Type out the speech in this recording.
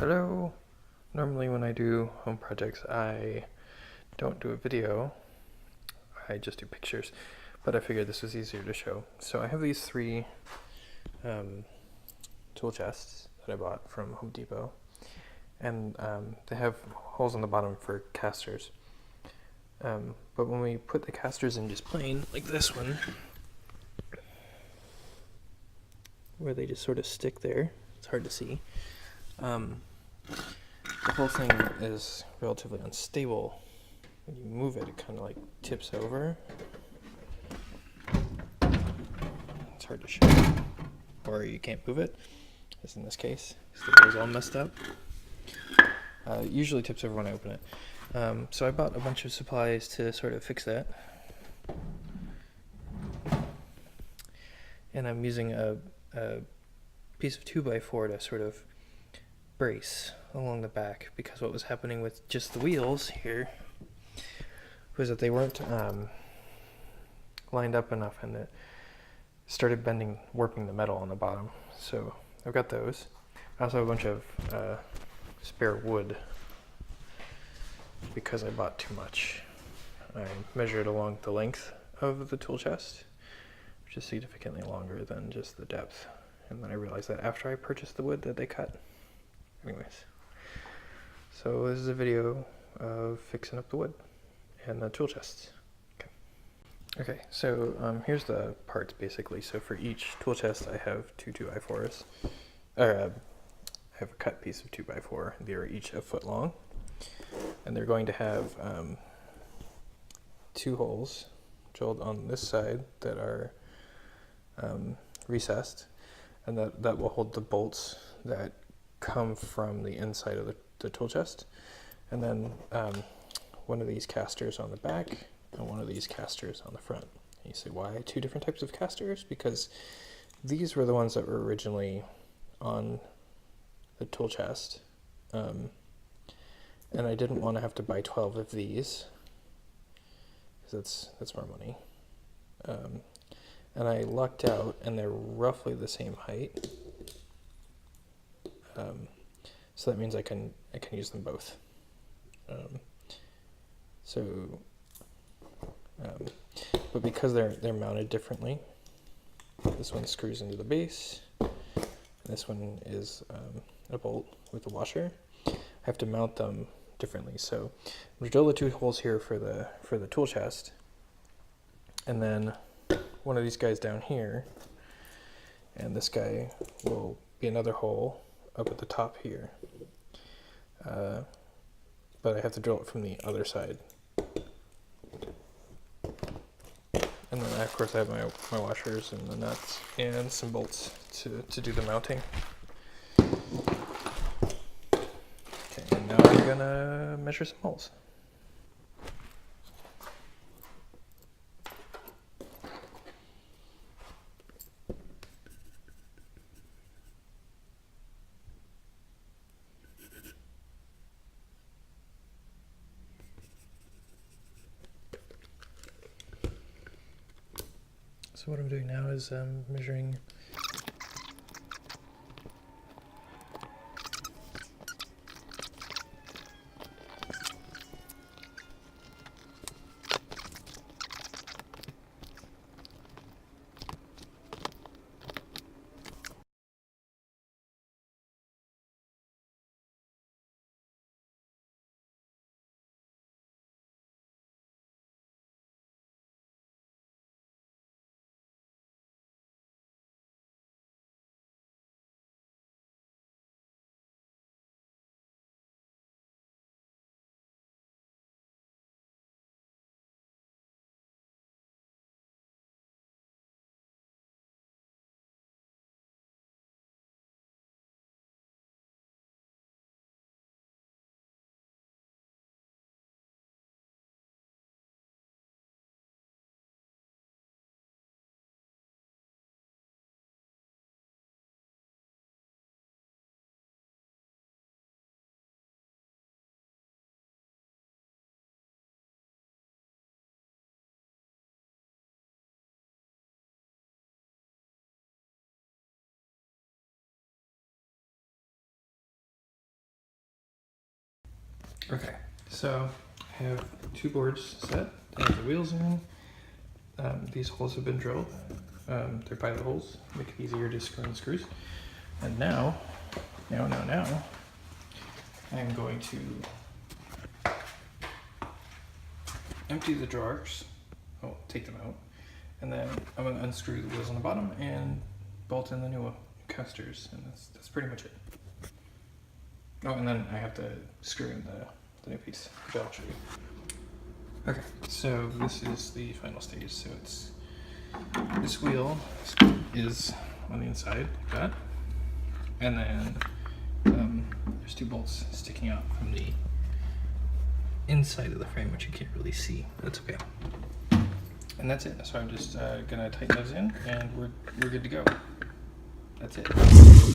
Hello! Normally when I do home projects I don't do a video, I just do pictures, but I figured this was easier to show. So I have these three tool chests that I bought from Home Depot, and they have holes on the bottom for casters. But when we put the casters in just plain, like this one, where they just sort of stick there, it's hard to see. The whole thing is relatively unstable. When you move it, it kind of like tips over. It's hard to show. Or you can't move it, as in this case. So the wheel's all messed up. It usually tips over when I open it. So I bought a bunch of supplies to sort of fix that. And I'm using a piece of 2x4 to sort of brace along the back, because what was happening with just the wheels here was that they weren't lined up enough, and it started warping the metal on the bottom. So I've got those. I also have a bunch of spare wood because I bought too much. I measured along the length of the tool chest, which is significantly longer than just the depth. And then I realized that after I purchased the wood that they cut. Anyways, so this is a video of fixing up the wood and the tool chests. Okay, so here's the parts basically. So for each tool chest I have two 2x4s. I have a cut piece of 2x4. They're each a foot long. And they're going to have two holes drilled on this side that are recessed, and that will hold the bolts that come from the inside of the tool chest. And then one of these casters on the back and one of these casters on the front. And you say, why two different types of casters? Because these were the ones that were originally on the tool chest. And I didn't want to have to buy 12 of these, because that's more money. And I lucked out, and they're roughly the same height. So that means I can use them both. But because they're mounted differently, this one screws into the base, and this one is a bolt with a washer. I have to mount them differently. So we drill the two holes here for the tool chest, and then one of these guys down here, and this guy will be another hole up at the top here. But I have to drill it from the other side. And then of course I have my washers and the nuts and some bolts to do the mounting. Okay, and now I'm gonna measure some holes. So what I'm doing now is measuring Okay, so I have two boards set. I have the wheels in. These holes have been drilled. They're pilot holes, make it easier to screw in screws. And now, I'm going to empty the drawers. Oh, take them out. And then I'm going to unscrew the wheels on the bottom and bolt in the new casters. And that's pretty much it. Oh, and then I have to screw in the new piece, which I'll show you. Okay, so this is the final stage. So it's this wheel is on the inside like that, and then there's two bolts sticking out from the inside of the frame, which you can't really see. That's okay. And that's it. So I'm just gonna tighten those in, and we're good to go. That's it.